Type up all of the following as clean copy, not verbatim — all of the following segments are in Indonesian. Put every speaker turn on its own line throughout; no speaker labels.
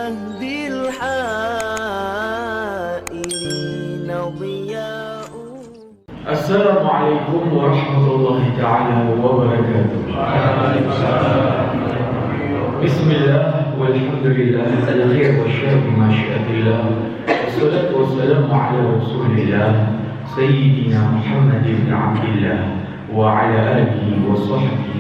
مهدي الحائرين ضياء.
السلام عليكم ورحمة الله تعالى وبركاته. بسم الله والحمد لله الخير والشر بمشيئة الله والصلاة والسلام على رسول الله سيدنا محمد بن عبد الله وعلى آله وصحبه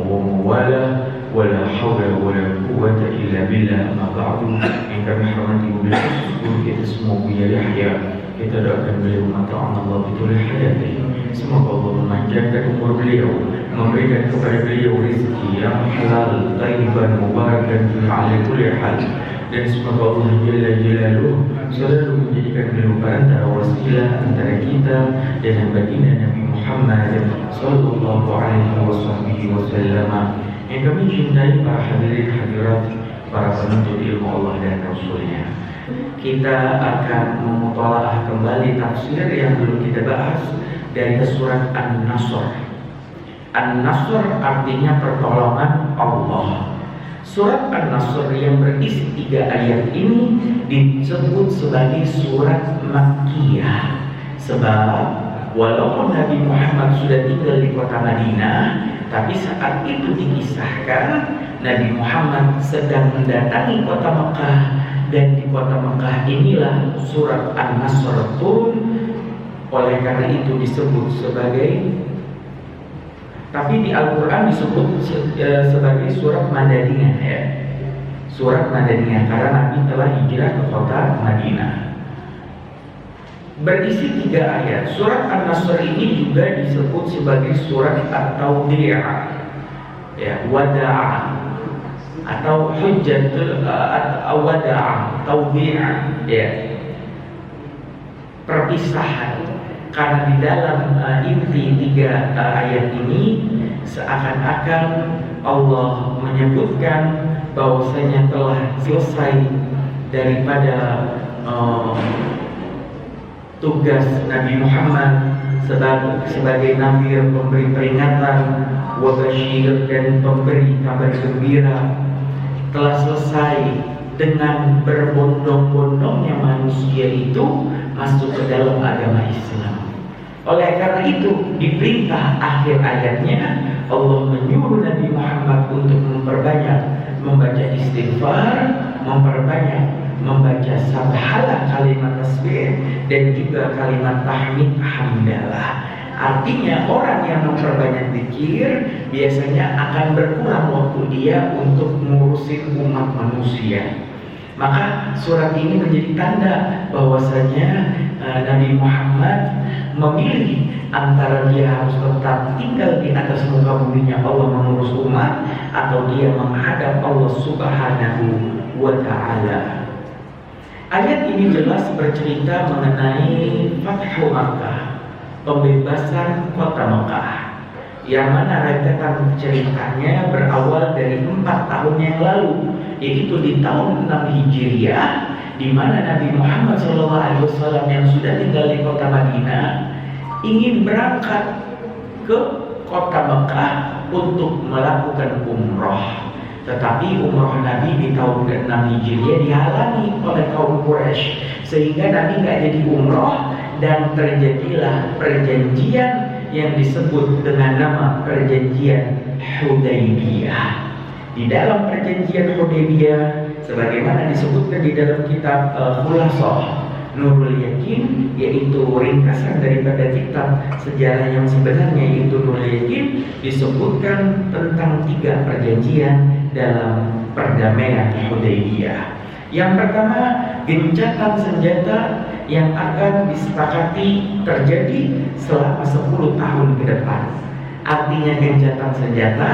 وموالاه ولا حول ولا قوة إلا بالله. أما بعد, yang kami hormati mobil khusus kita semua Buya Yahya, kita doakan beliau mata'an Allah betul hayati. Semoga Allah memanjangkan umur beliau, memberikan kepada beliau rezeki yang halal, tayyiban, mubarakan fi ala kulli hal. Dan semoga Allah Jalla Jalaluh selalu menjadikan beliau perantara wasilah antara kita dengan baginda Nabi Muhammad sallallahu alaihi wasallam. Yang kami cintai para hadirin hadirat, para penuntut ilmu Allah dan Rasulnya, kita akan memutalaah kembali tafsir yang dulu kita bahas dari surat An-Nasr. An-Nasr artinya pertolongan Allah. Surat An-Nasr yang berisi 3 ayat ini disebut sebagai surat Makkiyah. Sebab walaupun Nabi Muhammad sudah tinggal di kota Madinah, tapi saat itu dikisahkan Nabi Muhammad sedang mendatangi kota Mekah, dan di kota Mekah inilah surat An-Nasr turun. Oleh karena itu disebut sebagai, tapi di Al-Quran disebut sebagai surat Madaniyah, ya. Surat Madaniyah karena Nabi telah hijrah ke kota Madinah. Berisi 3 ayat. Surat An-Nasr ini juga disebut sebagai surat At-Tawdi'ah, ya, Wada'ah atau Hujjatul Wada'ah, Tawdi'ah, ya, perpisahan. Karena di dalam inti 3 ayat ini seakan-akan Allah menyebutkan bahwasanya telah selesai daripada tugas Nabi Muhammad sebagai nabi, pemberi peringatan, wabashir, dan pemberi kabar gembira, telah selesai dengan berbondong-bondongnya manusia itu masuk ke dalam agama Islam. Oleh karena itu diperintah akhir ayatnya Allah menyuruh Nabi Muhammad untuk memperbanyak membaca istighfar, memperbanyak membaca sabhalah, kalimat tasbih, dan juga kalimat tahmid, hamdalah. Artinya orang yang memperbanyak zikir biasanya akan berkurang waktu dia untuk mengurusin umat manusia. Maka surat ini menjadi tanda bahwasanya Nabi Muhammad memilih antara dia harus tetap tinggal di atas muka buminya Allah mengurus umat, atau dia menghadap Allah Subhanahu wa ta'ala. Ayat ini jelas bercerita mengenai Fathu Makkah, pembebasan kota Mekah, yang mana rentetan ceritanya berawal dari 4 tahun yang lalu, yaitu di tahun 6 Hijriah, di mana Nabi Muhammad SAW yang sudah tinggal di kota Madinah ingin berangkat ke kota Mekah untuk melakukan umroh. Tetapi umroh Nabi di tahun ke-6 Hijriah dihalangi oleh kaum Quraisy, sehingga Nabi nggak jadi umroh, dan terjadilah perjanjian yang disebut dengan nama perjanjian Hudaybiyah. Di dalam perjanjian Hudaybiyah, sebagaimana disebutkan di dalam kitab Khulasah Nurul Yakin, yaitu ringkasan daripada kitab sejarah yang sebenarnya, yaitu Nurul Yakin, disebutkan tentang 3 perjanjian dalam perdamaian Hudaybiyah. Yang pertama, gencatan senjata yang akan disepakati terjadi selama 10 tahun ke depan. Artinya gencatan senjata,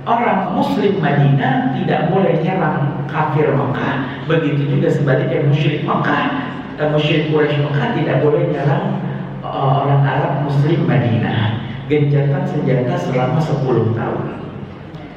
orang Muslim Madinah tidak boleh nyerang kafir Mekah. Begitu juga sebaliknya musyrik Mekah, musyrik Quraisy Mekah tidak boleh nyerang orang Arab Muslim Madinah. Gencatan senjata selama 10 tahun.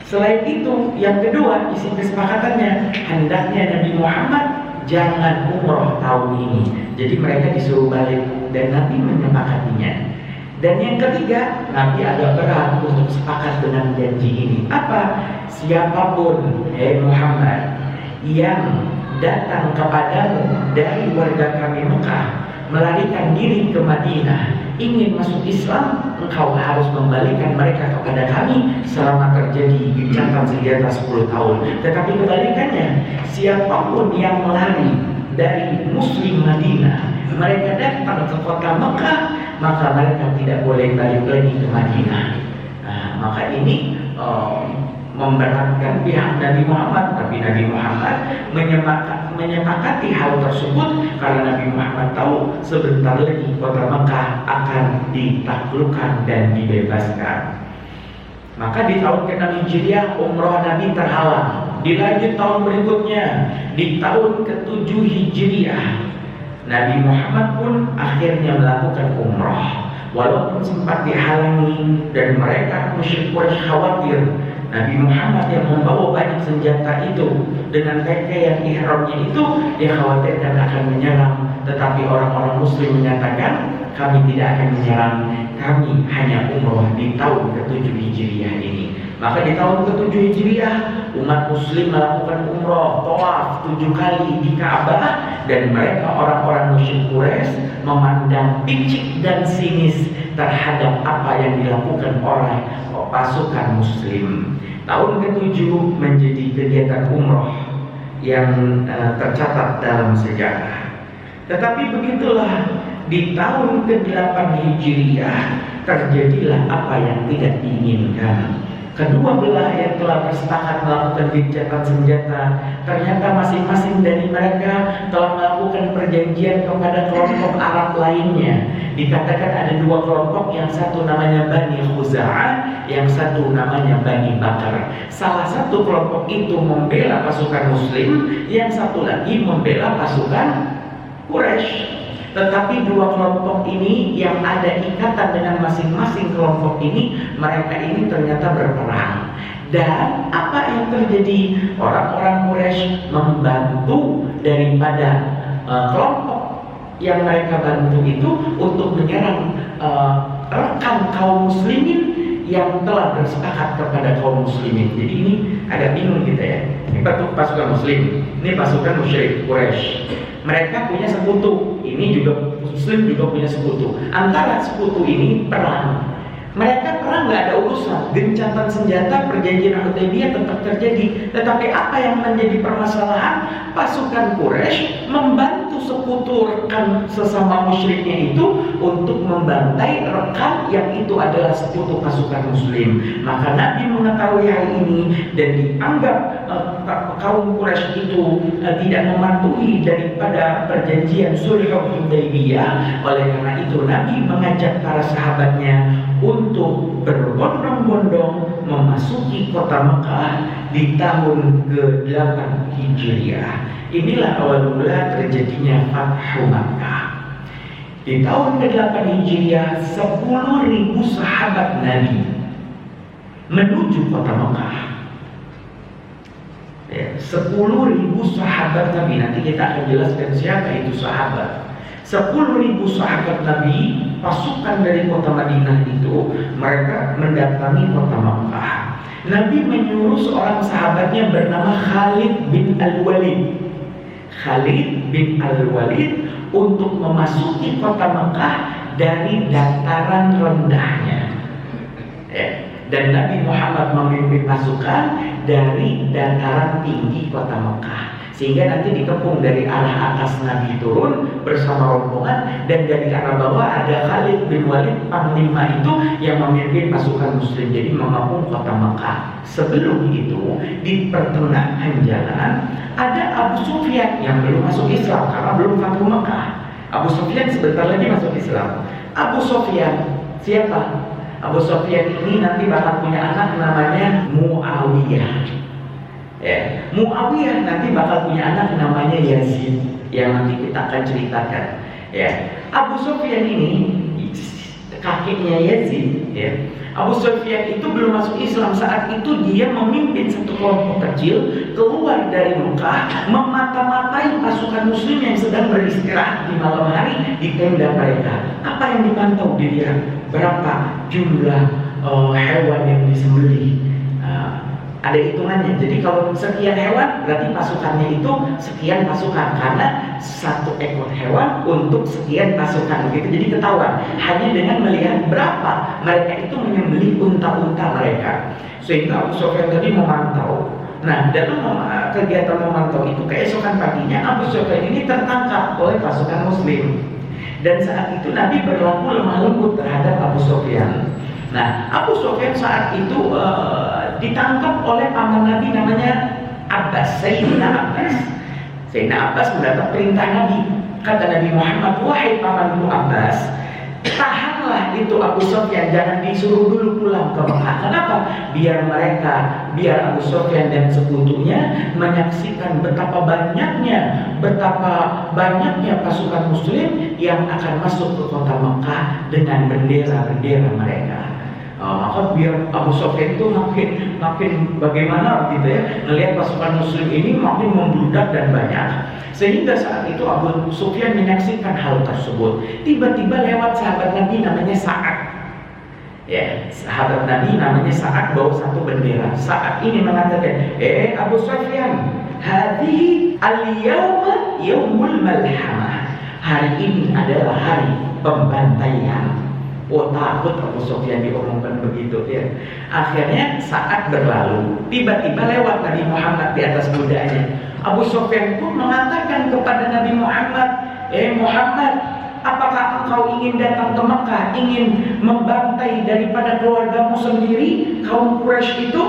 Selain itu, yang kedua, isi kesepakatannya, hendaknya Nabi Muhammad jangan umroh tahun ini. Jadi mereka disuruh balik, dan Nabi menyepakatinya. Dan yang ketiga, Nabi agak berat untuk sepakat dengan janji ini. Apa? Siapapun, Muhammad, yang datang kepadamu dari warga kami Mekah melarikan diri ke Madinah, ingin masuk Islam, engkau harus membalikan mereka kepada kami selama terjadi gencatan senjata 10 tahun. Tetapi kebalikannya, siapapun yang melari dari Muslim Madinah, mereka datang ke kota Mekah, maka mereka tidak boleh balik lagi ke Madinah. Nah, maka ini memberatkan pihak Nabi Muhammad, tapi Nabi Muhammad menyepakati hal tersebut karena Nabi Muhammad tahu sebentar lagi kota Mekah akan ditaklukkan dan dibebaskan. Maka di tahun ke-6 Hijriah umroh Nabi terhalang. Dilanjut tahun berikutnya, di tahun ke-7 Hijriah, Nabi Muhammad pun akhirnya melakukan umroh. Walaupun sempat dihalangi dan mereka musyrik Quraisy khawatir Nabi Muhammad yang membawa banyak senjata itu dengan pakaian ihramnya itu dikhawatirkan akan menyerang, tetapi orang-orang muslim menyatakan kami tidak akan menyerang, kami hanya umroh di tahun ke-7 Hijriah ini. Maka di tahun ke-7 Hijriah umat muslim melakukan umroh, tawaf 7 kali di Ka'bah, dan mereka orang-orang musyrik Quraisy memandang picik dan sinis terhadap apa yang dilakukan oleh pasukan muslim. Tahun ke-7 menjadi kegiatan umroh yang tercatat dalam sejarah. Tetapi begitulah, di tahun ke-8 Hijriah terjadilah apa yang tidak diinginkan. Kedua belah yang telah bersepakat melakukan gencatan senjata, ternyata masing-masing dari mereka telah melakukan perjanjian kepada kelompok Arab lainnya. Dikatakan ada 2 kelompok, yang satu namanya Bani Khuza'ah, yang satu namanya Bani Bakar. Salah satu kelompok itu membela pasukan muslim, yang satu lagi membela pasukan Quraisy. Tetapi 2 kelompok ini yang ada ikatan dengan masing-masing kelompok ini, mereka ini ternyata berperang. Dan apa yang terjadi? Orang-orang Quraisy membantu daripada kelompok yang mereka bantu itu untuk menyerang rekan kaum muslimin yang telah bersepakat kepada kaum muslimin. Jadi ini agak bingung kita ya. Ini pasukan muslim, ini pasukan musyrik Quraisy. Mereka punya sekutu, ini juga muslim juga punya sekutu. Antara sekutu ini perang. Mereka perang nggak ada urusan, gencatan senjata, perjanjian Hudaybiyah tetap terjadi. Tetapi apa yang menjadi permasalahan? Pasukan Quraisy membantu sekutu rekan sesama musyriknya itu untuk membantai rekan yang itu adalah sekutu pasukan muslim. Maka Nabi mengetahui hal ini dan dianggap kaum Quraisy itu tidak mematuhi daripada perjanjian sulh Hudaybiyah. Oleh karena itu Nabi mengajak para sahabatnya untuk berbondong-bondong memasuki kota Mekah di tahun ke-8 Hijriah. Inilah awal mula terjadinya Fathu Makkah. Di tahun ke-8 Hijriah, 10.000 sahabat Nabi menuju kota Mekah. 10.000 sahabat Nabi, nanti kita akan jelaskan siapa itu sahabat. 10.000 sahabat Nabi, pasukan dari kota Madinah itu, mereka mendatangi kota Makkah. Nabi menyuruh seorang sahabatnya bernama Khalid bin Al-Walid. Khalid bin Al-Walid untuk memasuki kota Makkah dari dataran rendahnya. Dan Nabi Muhammad memimpin pasukan dari dataran tinggi kota Makkah. Sehingga nanti dikepung dari arah atas Nabi turun bersama rombongan, dan dari arah bawah ada Khalid bin Walid, panglima itu yang memimpin pasukan muslim, jadi mengepung kota Makkah. Sebelum itu di pertengahan jalan ada Abu Sufyan yang belum masuk Islam karena belum Fathu Makkah. Abu Sufyan sebentar lagi masuk Islam. Abu Sufyan siapa? Abu Sufyan ini nanti bakal punya anak namanya Muawiyah. Muawiyah nanti bakal punya anak namanya Yazid yang nanti kita akan ceritakan. Abu Sufyan ini kakeknya Yazid. Abu Sufyan itu belum masuk Islam. Saat itu dia memimpin satu kelompok kecil keluar dari Mekah, memata-matai pasukan muslim yang sedang beristirahat di malam hari di tenda mereka. Apa yang dipantau? Dilihat berapa jumlah hewan yang disembelih. Ada hitungannya. Jadi kalau sekian hewan berarti pasukannya itu sekian pasukan, karena satu ekor hewan untuk sekian pasukan begitu. Jadi ketahuan hanya dengan melihat berapa mereka itu menyembelih unta-unta mereka. Sehingga Abu Sufyan tadi memantau. Nah, dalam kegiatan memantau itu keesokan paginya Abu Sufyan ini tertangkap oleh pasukan Muslim. Dan saat itu Nabi berlaku lemah lembut terhadap Abu Sufyan. Nah, Abu Sufyan saat itu ditangkap oleh paman Nabi namanya Abbas, Sayyidina Abbas. Sayyidina Abbas mendapat perintah Nabi. Kata Nabi Muhammad, wahai pamanku Abbas, tahanlah itu Abu Sufyan, jangan disuruh dulu pulang ke Mekah. Kenapa? Biar Abu Sufyan dan sekutunya menyaksikan betapa banyaknya pasukan Muslim yang akan masuk ke kota Mekah dengan bendera-bendera mereka. Maka biar Abu Sufyan itu makin bagaimana gitu ya, melihat pasukan Muslim ini makin membludak dan banyak. Sehingga saat itu Abu Sufyan menyaksikan hal tersebut. Tiba-tiba lewat sahabat Nabi namanya Sa'ad. Ya, sahabat Nabi namanya Sa'ad bawa satu bendera. Sa'ad ini mengatakan, Abu Sufyan, hadhihi al-yawma yawmul malhamah. Hari ini adalah hari pembantaian. Oh, takut Abu Sufyan diomongkan begitu ya. Akhirnya saat berlalu, tiba-tiba lewat Nabi Muhammad di atas kudanya. Abu Sufyan pun mengatakan kepada Nabi Muhammad, Muhammad, apakah engkau ingin datang ke Mekah, ingin membantai daripada keluargamu sendiri, kaum Quraisy itu?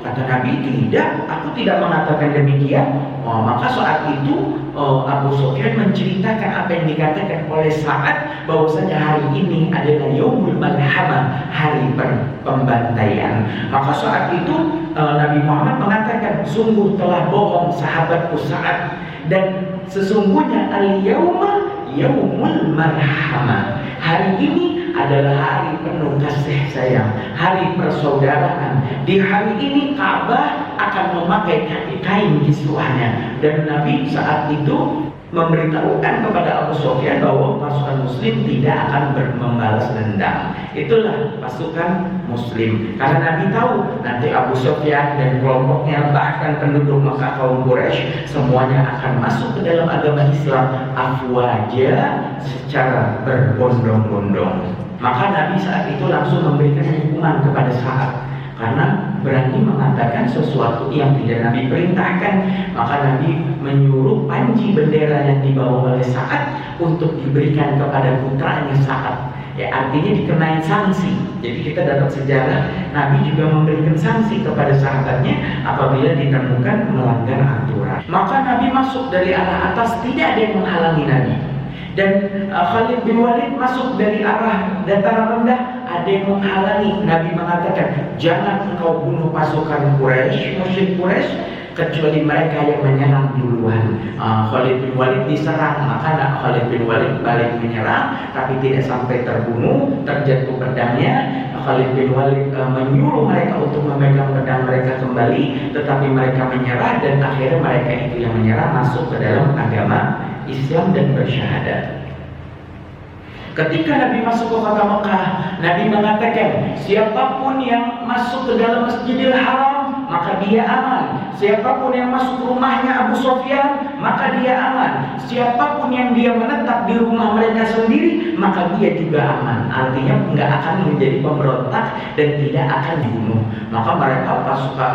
Kata Nabi, tidak, aku tidak mengatakan demikian. Maka saat itu Abu Sufyan menceritakan apa yang dikatakan oleh Sa'ad, bahwasanya hari ini adalah Yaumul Malhamah, hari pembantaian. Maka saat itu Nabi Muhammad mengatakan, sungguh telah bohong sahabatku Sa'ad, dan sesungguhnya al-yauma Yaumul Marhamah, hari ini adalah hari penuh kasih sayang, hari persaudaraan. Di hari ini Ka'bah akan memakai kain kiswahnya. Dan Nabi saat itu memberitahukan kepada Abu Sufyan bahwa pasukan Muslim tidak akan membalas dendam. Itulah pasukan Muslim. Karena Nabi tahu nanti Abu Sufyan dan kelompoknya, bahkan penduduk Mekah kaum Quraisy, semuanya akan masuk ke dalam agama Islam afwaja, secara berbondong-bondong. Maka Nabi saat itu langsung memberikan hukuman kepada Sa'ad karena berani mengatakan sesuatu yang tidak Nabi perintahkan. Maka Nabi menyuruh panji bendera yang dibawa oleh Sa'ad untuk diberikan kepada putranya Sa'ad. Ya, artinya dikenai sanksi. Jadi kita dapat sejarah Nabi juga memberikan sanksi kepada sahabatnya apabila ditemukan melanggar aturan. Maka Nabi masuk dari arah atas, tidak ada yang menghalangi Nabi. Dan Khalid bin Walid masuk dari arah dataran rendah, ada yang menghalangi. Nabi mengatakan, jangan engkau bunuh pasukan Quraisy, musyrik Quraisy, kecuali mereka yang menyerang duluan. Khalid bin Walid diserang, maka Khalid bin Walid balik menyerang, tapi tidak sampai terbunuh, terjatuh pedangnya. Khalid bin Walid menyuruh mereka untuk memegang pedang mereka kembali, tetapi mereka menyerah, dan akhirnya mereka itu yang menyerah masuk ke dalam agama Islam dan bersyahadat. Ketika Nabi masuk ke kota Mekah, Nabi mengatakan, siapapun yang masuk ke dalam Masjidil Haram, maka dia aman. Siapapun yang masuk rumahnya Abu Sufyan, maka dia aman. Siapapun yang dia menetap di rumah mereka sendiri, maka dia juga aman. Artinya nggak akan menjadi pemberontak dan tidak akan dibunuh. Maka mereka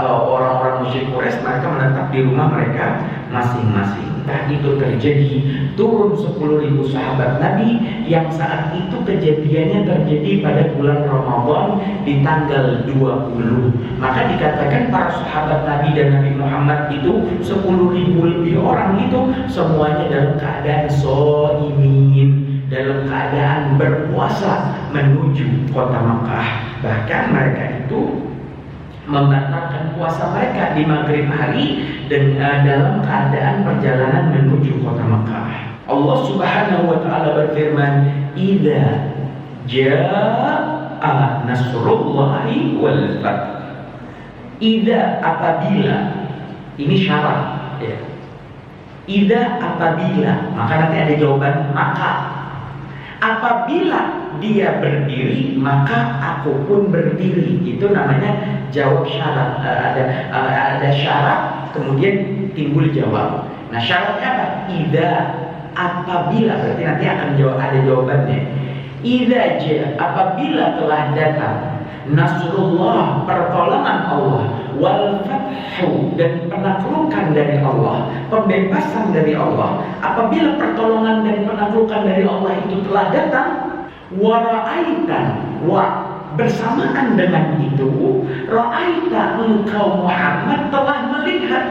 orang-orang musyrik Quraisy, mereka menetap di rumah mereka masing-masing. Itu terjadi, turun 10.000 sahabat Nabi, yang saat itu kejadiannya terjadi pada bulan Ramadan di tanggal 20. Maka dikatakan para sahabat Nabi dan Nabi Muhammad itu 10.000 lebih orang itu semuanya dalam keadaan shaimin, dalam keadaan berpuasa menuju kota Makkah. Bahkan mereka itu membatalkan puasa mereka di maghrib hari dan dalam keadaan perjalanan menuju kota Makkah. Allah Subhanahu wa taala berfirman, "Idza jaa nasrullahi wal fath." Idza, apabila, ini syarat ya. Idza, apabila, maka nanti ada jawaban maka. Apabila dia berdiri, maka aku pun berdiri. Itu namanya jawab syarat. Ada syarat, kemudian timbul jawab. Nah, syaratnya apa? Idza, apabila, berarti nanti akan ada jawabannya. Idza jaa, apabila telah datang nasrullah, pertolongan Allah, wal fathu, dan penaklukan dari Allah, pembebasan dari Allah. Apabila pertolongan dan penaklukan dari Allah itu telah datang, wa ra'aita, bersamaan dengan itu, ra'aita, engkau Muhammad telah melihat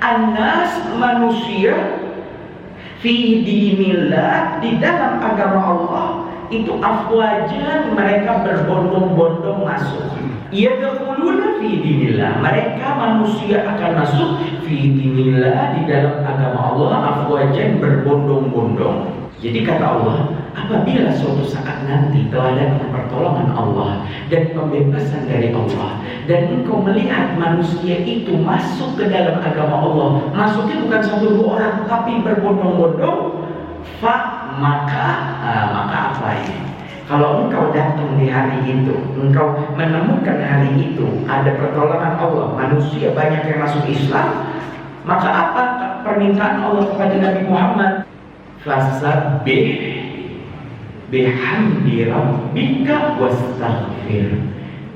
annas, manusia, fi dinillah, di dalam agama Allah itu afwajan, mereka berbondong-bondong masuk. Yadkhuluna fi dinillah, mereka manusia akan masuk fi dinillah, di dalam agama Allah, afwajan, berbondong-bondong. Jadi kata Allah, apabila suatu saat nanti telah datang pertolongan Allah dan pembebasan dari Allah, dan engkau melihat manusia itu masuk ke dalam agama Allah, masuknya bukan 1-2 orang tapi berbondong-bondong, maka apa ini? Kalau engkau datang di hari itu, engkau menemukan hari itu ada pertolongan Allah, manusia banyak yang masuk Islam, maka apa permintaan Allah kepada Nabi Muhammad? Fasabbih bihamdi rabbika wastaghfir.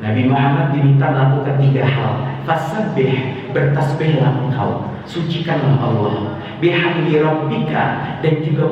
Nabi Muhammad diminta melakukan 3 hal. Fasabbih, bertasbihlah engkau, sucikanlah Allah. Bihamdi rabbika, dan juga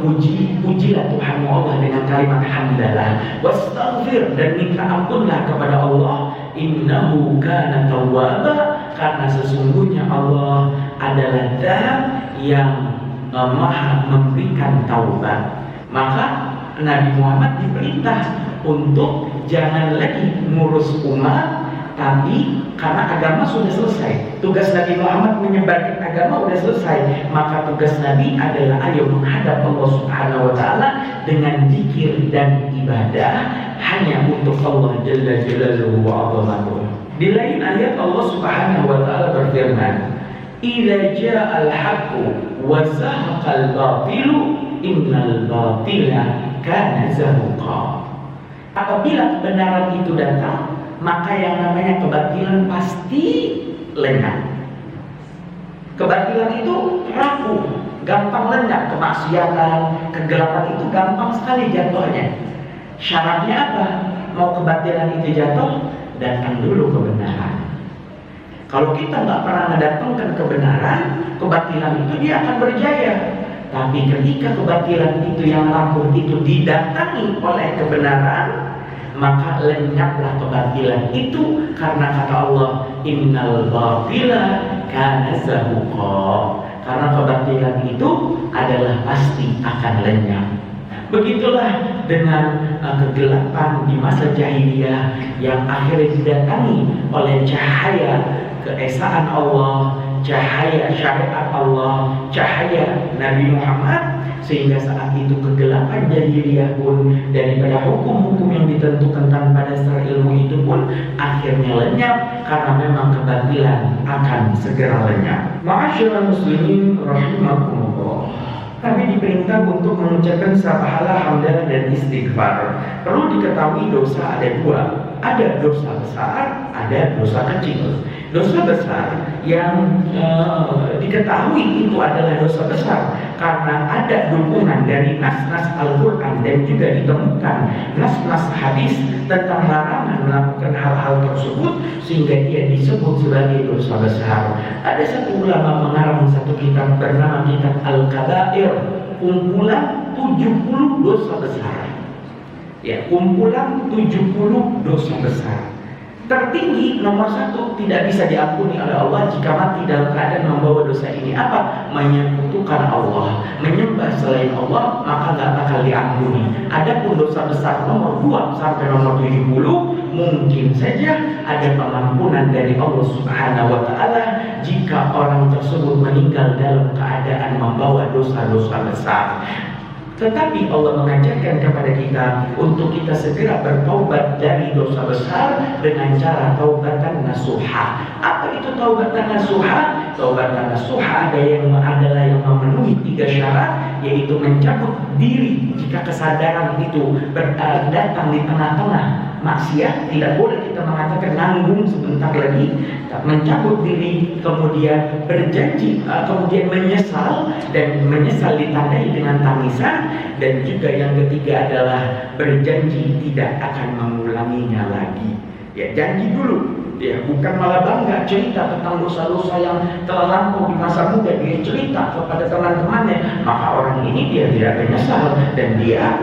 pujilah Tuhanmu Allah dengan kalimat hamdalah. Wastaghfir, dan minta ampunlah kepada Allah. Innahu kana tawwaba, karena sesungguhnya Allah adalah Zat yang Maha memberikan taubat. Maka Nabi Muhammad diperintah untuk jangan lagi ngurus umat, tapi karena agama sudah selesai, tugas Nabi Muhammad menyebarkan agama sudah selesai, maka tugas Nabi adalah ayo menghadap Allah Subhanahu wa Ta'ala dengan zikir dan ibadah hanya untuk Allah Jalla Jalaluhu wa Azamatuh. Di lain ayat Allah Subhanahu wa Ta'ala berfirman, idza ja'al haqqu wa zahaqal batilu innal batila kana zahuqa. Apabila kebenaran itu datang, maka yang namanya kebatilan pasti lenyap. Kebatilan itu rapuh, gampang lenyap. Kemaksiatan, kegelapan itu gampang sekali jatuhnya. Syaratnya apa? Mau kebatilan itu jatuh, datang dulu kebenaran. Kalau kita nggak pernah mendatangkan kebenaran, kebatilan itu dia akan berjaya. Tapi ketika kebatilan itu yang rapuh itu didatangi oleh kebenaran, maka lenyaplah kebatilan itu, karena kata Allah, innal batila kana zahuqa. Karena kebatilan itu adalah pasti akan lenyap. Begitulah dengan kegelapan di masa jahiliyah yang akhirnya didatangi oleh cahaya keesaan Allah, cahaya syariat Allah, cahaya Nabi Muhammad, sehingga saat itu kegelapan jahiliyah pun daripada hukum-hukum yang ditentukan tanpa dasar ilmu itu pun akhirnya lenyap, karena memang kebatilan akan segera lenyap. Ma'asyiral muslimin rahimakumullah, kami diperintah untuk mengucapkan sabahalah, hamdalah, dan istighfar. Perlu diketahui dosa ada 2. Ada dosa besar, ada dosa kecil. Dosa besar yang diketahui itu adalah dosa besar karena ada dukungan dari nas-nas Al-Quran dan juga ditemukan nas-nas hadis tentang larangan melakukan hal-hal tersebut, sehingga dia disebut sebagai dosa besar. Ada satu ulama mengarang satu kitab bernama kitab Al-Kabair, kumpulan 70 dosa besar. Ya, kumpulan 70 dosa besar. Tertinggi nomor 1, tidak bisa diampuni oleh Allah jika mati dalam keadaan membawa dosa ini. Apa? Menyekutukan Allah, menyembah selain Allah, maka gak bakal diampuni. Adapun dosa besar nomor 2 sampai nomor 70, mungkin saja ada pengampunan dari Allah Subhanahu wa Ta'ala jika orang tersebut meninggal dalam keadaan membawa dosa-dosa besar. Tetapi Allah mengajarkan kepada kita untuk kita segera bertaubat dari dosa besar dengan cara taubatan nasuha. Apa itu taubatan nasuha? Taubatan nasuha adalah yang memenuhi memenuhi 3 syarat, yaitu mencabut diri jika kesadaran itu datang di tengah-tengah maksiat. Tidak boleh kita mengatakan nanggung sebentar lagi, mencabut diri, kemudian berjanji, kemudian menyesal, dan menyesal ditandai dengan tangisan. Dan juga yang ketiga adalah berjanji tidak akan mengulanginya lagi. Ya, janji dulu. Ya, bukan malah bangga cerita tentang dosa-dosa yang telah lampau di masa muda. Dia cerita kepada teman-temannya, maka orang ini dia tidak menyesal, dan dia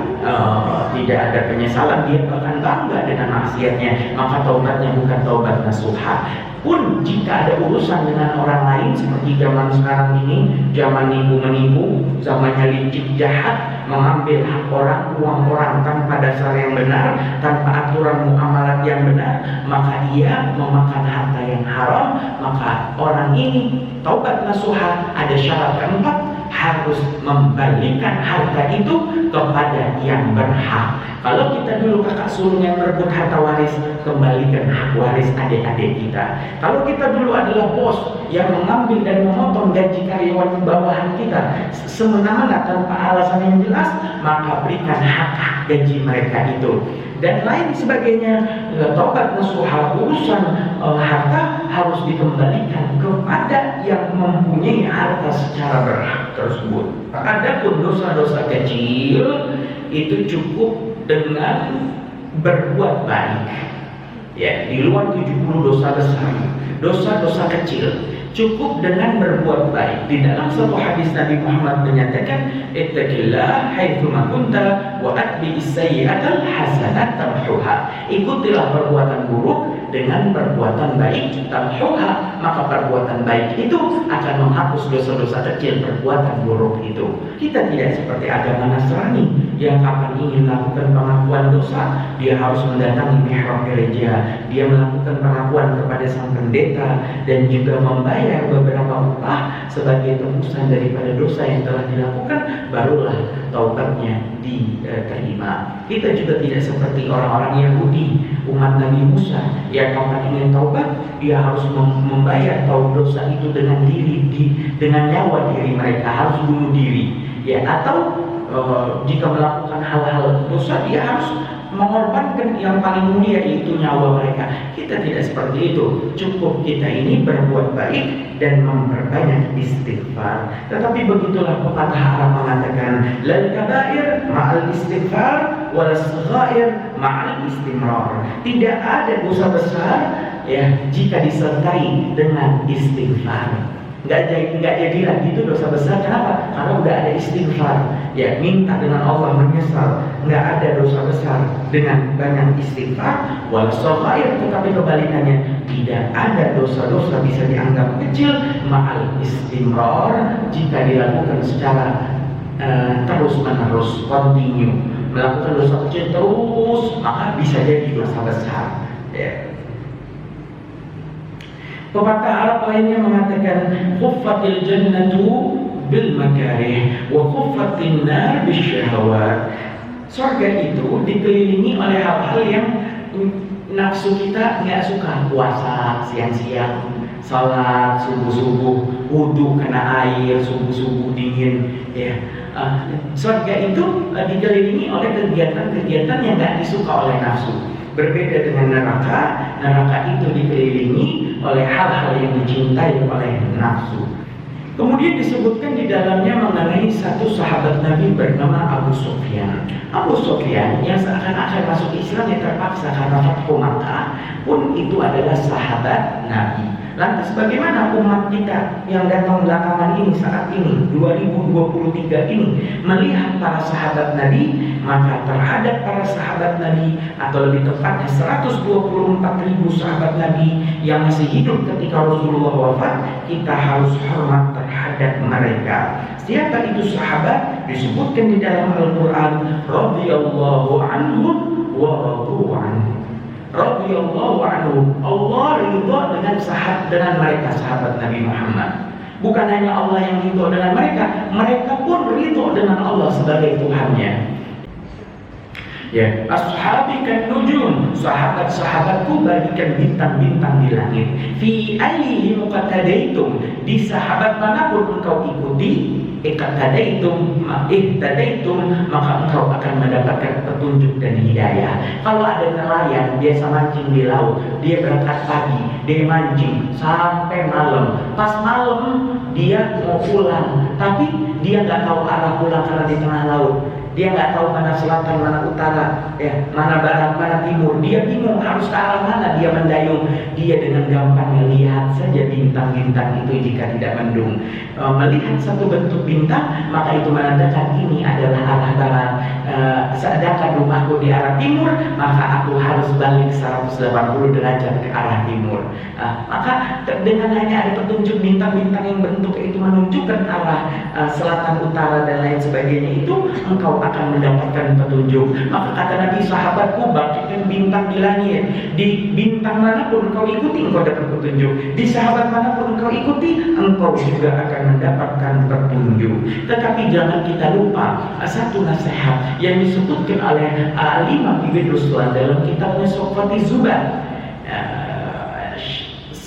tidak ada penyesalan. Dia bahkan bangga dengan maksiatnya. Maka taubatnya bukan taubat nasuha. Pun jika ada urusan dengan orang lain seperti zaman sekarang ini, zaman nipu-menipu, zamannya licik jahat, mengambil hak orang, uang orang tanpa dasar yang benar, tanpa aturan muamalat yang benar, maka ia memakan harta yang haram. Maka orang ini taubat nasuha, ada syarat keempat, harus membalikan harta itu kepada yang berhak. Kalau kita dulu kakak sulung yang merebut harta waris, kembalikan hak waris adik-adik kita. Kalau kita dulu adalah bos yang mengambil dan memotong gaji karyawan bawahan kita semena-mena tanpa alasan yang jelas, maka berikan hak-hak gaji mereka itu. Dan lain sebagainya. Taubat nasuha, urusan harta harus dikembalikan kepada yang mempunyai harta secara berhak tersebut. Adapun dosa-dosa kecil itu cukup dengan berbuat baik. Ya, di luar 70 dosa besar, dosa-dosa kecil cukup dengan berbuat baik. Di dalam satu hadis Nabi Muhammad menyatakan, ittaqillah haitsuma kunta wa atbi'is sayyi'atal hasanat tamhuha. Ikutilah perbuatan buruk dengan perbuatan baik, tamhuha, maka perbuatan baik itu akan menghapus dosa-dosa kecil perbuatan buruk itu. Kita tidak seperti agama Nasrani yang kapan ingin melakukan pengakuan dosa, dia harus mendatangi mihrab gereja, dia melakukan pengakuan kepada sang pendeta, dan juga membayar beberapa upah sebagai tebusan daripada dosa yang telah dilakukan, barulah taubatnya diterima. Kita juga tidak seperti orang-orang Yahudi, umat Nabi Musa, yang kapan ingin taubat, dia harus membayar dosa itu dengan dengan nyawa diri mereka, harus bunuh diri. Ya, atau jika melakukan hal-hal dosa, dia harus mengorbankan yang paling mulia, yaitu nyawa mereka. Kita tidak seperti itu. Cukup kita ini berbuat baik dan memperbanyak istighfar. Tetapi begitulah pepatah Arab mengatakan, lal kabair ma'al istighfar wal saghair ma'al istimrar. Tidak ada dosa besar ya jika disertai dengan istighfar. Enggak jadi lagi itu dosa besar. Kenapa? Karena udah ada istighfar. Ya, minta dengan Allah, menyesal. Enggak ada dosa besar dengan banyak istighfar. Wal saghair, tetapi kebalikannya, tidak ada dosa-dosa bisa dianggap kecil ma'al istimrar jika dilakukan secara terus-menerus, continue. Melakukan dosa kecil terus, maka bisa jadi dosa besar. Ya. Pepatah Arab lainnya mengatakan, khuffatil jannatu bil makarih wa khuffatin nar bisyahawat. Surga itu dikelilingi oleh hal-hal yang nafsu kita nggak suka. Puasa siang-siang, salat subuh-subuh, wudu kena air subuh-subuh dingin. Ya, surga itu dikelilingi oleh kegiatan-kegiatan yang nggak disuka oleh nafsu. Berbeda dengan neraka, neraka itu dikelilingi oleh hal-hal yang dicintai oleh nafsu. Kemudian disebutkan di dalamnya mengenai satu sahabat Nabi bernama Abu Sufyan. Abu Sufyan yang seakan-akan masuk Islam yang terpaksa karena Fathu Makkah, pun itu adalah sahabat Nabi. Lantas bagaimana umat kita yang datang belakangan ini, saat ini 2023 ini, melihat para sahabat Nabi? Maka terhadap para sahabat Nabi, atau lebih tepatnya 124.000 sahabat Nabi yang masih hidup ketika Rasulullah wafat, kita harus hormat terhadap mereka. Siapa itu sahabat? Disebutkan di dalam Al-Quran, radhiyallahu anhum wa radu anhu. Radhiyallahu anhu, Allah ridha dengan mereka sahabat Nabi Muhammad. Bukan hanya Allah yang ridha dengan mereka, mereka pun ridha dengan Allah sebagai Tuhannya. Ya, ashabi kan nujum, sahabat-sahabatku bagikan bintang-bintang di langit. Fi ayyihi muqtadaitum, di sahabat manapun engkau ikuti, ihtadaitum, maka engkau akan mendapatkan petunjuk dan hidayah. Kalau ada nelayan biasa mancing di laut, dia berangkat pagi, dia mancing sampai malam. Pas malam dia mau pulang, tapi dia nggak tahu arah pulang karena di tengah laut. Dia nggak tahu mana selatan, mana utara, ya, mana barat, mana timur. Dia bingung harus ke arah mana dia mendayung. Dia dengan gampang melihat saja bintang-bintang itu jika tidak mendung. Melihat satu bentuk bintang, maka itu menandakan ini adalah arah barat. Sedangkan rumahku di arah timur, maka aku harus balik 180 derajat ke arah timur. Maka dengan hanya ada petunjuk bintang-bintang yang bentuk itu menunjukkan arah selatan, utara dan lain sebagainya, itu engkau akan mendapatkan petunjuk. Maka kata Nabi, sahabatku bagikan bintang di langit. Di bintang manapun engkau ikuti, engkau dapat petunjuk. Di sahabat manapun engkau ikuti, engkau juga akan mendapatkan petunjuk. Tetapi jangan kita lupa satu nasihat yang disebutkan oleh Imam Ibn Ruslan dalam kitabnya Sohbati Zubat,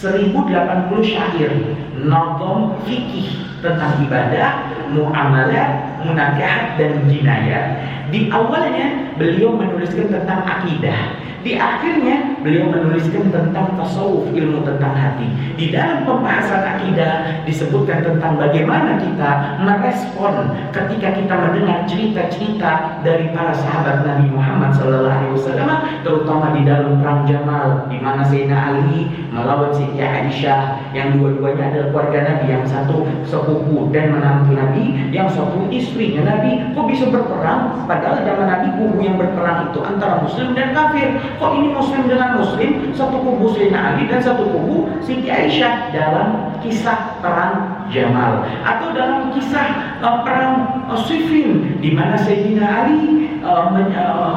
1080 syair nazam fikih tentang ibadah, muamalah, munakahat dan jinayah. Di awalnya beliau menuliskan tentang akidah, di akhirnya beliau menuliskan tentang tasawuf, ilmu tentang hati. Di dalam pembahasan akidah disebutkan tentang bagaimana kita merespon ketika kita mendengar cerita-cerita dari para sahabat Nabi Muhammad SAW, terutama di dalam perang Jamal, di mana Sayyidina Ali melawan Siti Aisyah, yang dua-duanya adalah keluarga Nabi, yang satu sepupu dan menantu Nabi, yang satu istrinya Nabi. Kok bisa berperang? Padahal zaman Nabi kubu yang berperang itu antara Muslim dan kafir. Kok ini Muslim dengan Muslim, satu kubu Sayyidina Ali dan satu kubu Siti Aisyah dalam kisah perang Jamal, atau dalam kisah perang Siffin, di mana Sayyidina Ali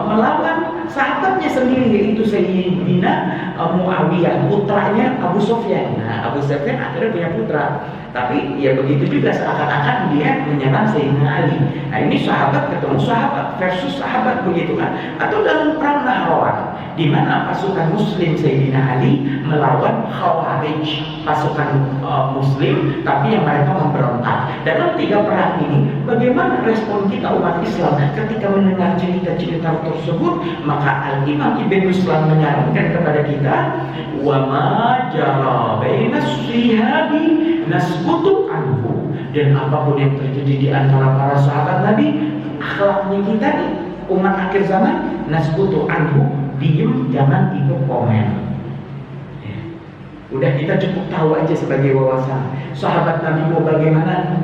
melawan sahabatnya sendiri, yaitu Sayyidina Muawiyah, putranya Abu Sufyan. Nah, Abu Sufyan akhirnya punya putra, tapi ya begitu juga seakan-akan dia menyerang Sayyidina Ali. Nah, ini sahabat ketemu sahabat versus sahabat, begitu kan? Atau dalam perang Nahrawan, di mana pasukan Muslim Sayyidina Ali melawan Khawarij, pasukan Muslim tapi yang mereka memberontak. Dalam 3 perang ini, bagaimana respon kita umat Islam ketika mendengar cerita-cerita tersebut? Maka Al-Imam Ibn Ruslan menyarankan kepada kita, wa ma jara bainas shihabi nasbutu anhu, dan apapun yang terjadi di antara para sahabat Nabi, akhlaknya kita nih umat akhir zaman, nasbutu anhu, diem, jangan ikut komen. Udah, kita cukup tahu aja sebagai wawasan. Sahabat Nabi mau bagaimana?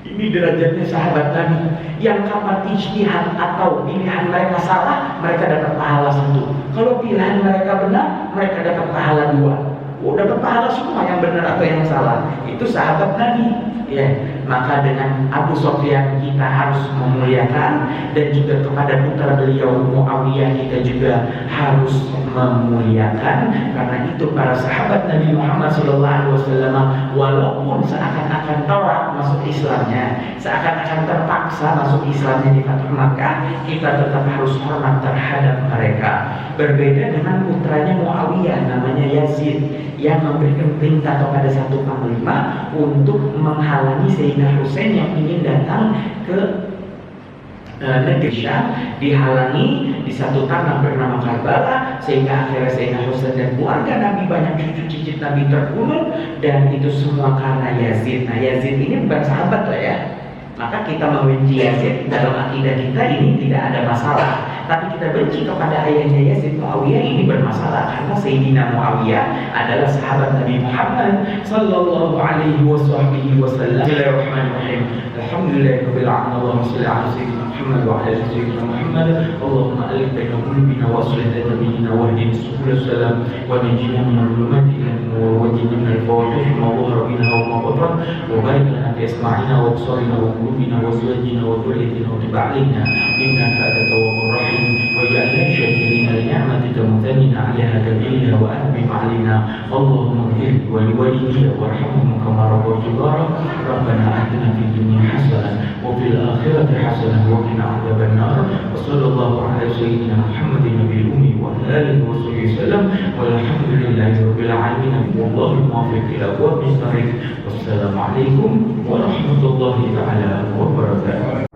Ini derajatnya sahabat Nabi. Yang kapan ijtihad atau pilihan mereka salah, mereka dapat pahala 1. Kalau pilihan mereka benar, mereka dapat pahala 2. Dapat pahala semua, yang benar atau yang salah. Itu sahabat Nabi. Ya, maka dengan Abu Sufyan kita harus memuliakan, dan juga kepada putra beliau Muawiyah kita juga harus memuliakan, karena itu para sahabat Nabi Muhammad SAW walaupun seakan-akan tolak masuk Islamnya, seakan-akan terpaksa masuk Islamnya di Fathu Makkah, kita tetap harus hormat terhadap mereka. Berbeda dengan putranya Muawiyah namanya Yazid, yang memberikan perintah kepada satu panglima untuk menghalangi Sayyidina Husain yang ingin datang ke negeri Syam, dihalangi di satu tanah bernama Karbala, sehingga akhirnya Sayyidina Husain dan keluarga Nabi, banyak cucu cicit Nabi terbunuh, dan itu semua karena Yazid. Nah, Yazid ini bukan sahabat lah ya. Maka kita membenci Yazid dalam akidah kita ini tidak ada masalah. Tapi kita benci kepada ayahnya Yazid, Muawiyah, ini bermasalah, karena Sayyidina Muawiyah adalah sahabat Nabi Muhammad sallallahu alaihi wasallam. Bismillahirrahmanirrahim. Alhamdulillahirabbil alamin. Allahumma shalli ala sayyidina Muhammad wa ala sayyidina Muhammad. Allahumma alif baina qulubina wa aslih dhata bainina wa hdina subul salam wa najina min al-dhulumati ila an-nur wa wajjina min al-fawahish ma dhahara minha wa ma batan wa barik lana fi asma'ina wa absarina wa qulubina wa azwajina wa dhurriyyatina wa tub 'alaina innaka antat tawwabur rahim. وجعلنا شاكرين لنعمتك مثنين عليها كبيرها وأنعم علينا. اللهم اغفر ولوالدي وارحمهم كما ربوا صغارا. ربنا آتنا في الدنيا حسنة وفي الآخرة حسنة وقنا عذاب النار. وصلى الله على sayyidina Muhammadin nabiyil ummi wa ala alihi wa sahbihi wasallam walhamdulillahi rabbil alamin wallahu muwaffiq ila aqwamit thariq. Wassalamualaikum warahmatullahi taala wabarakatuh.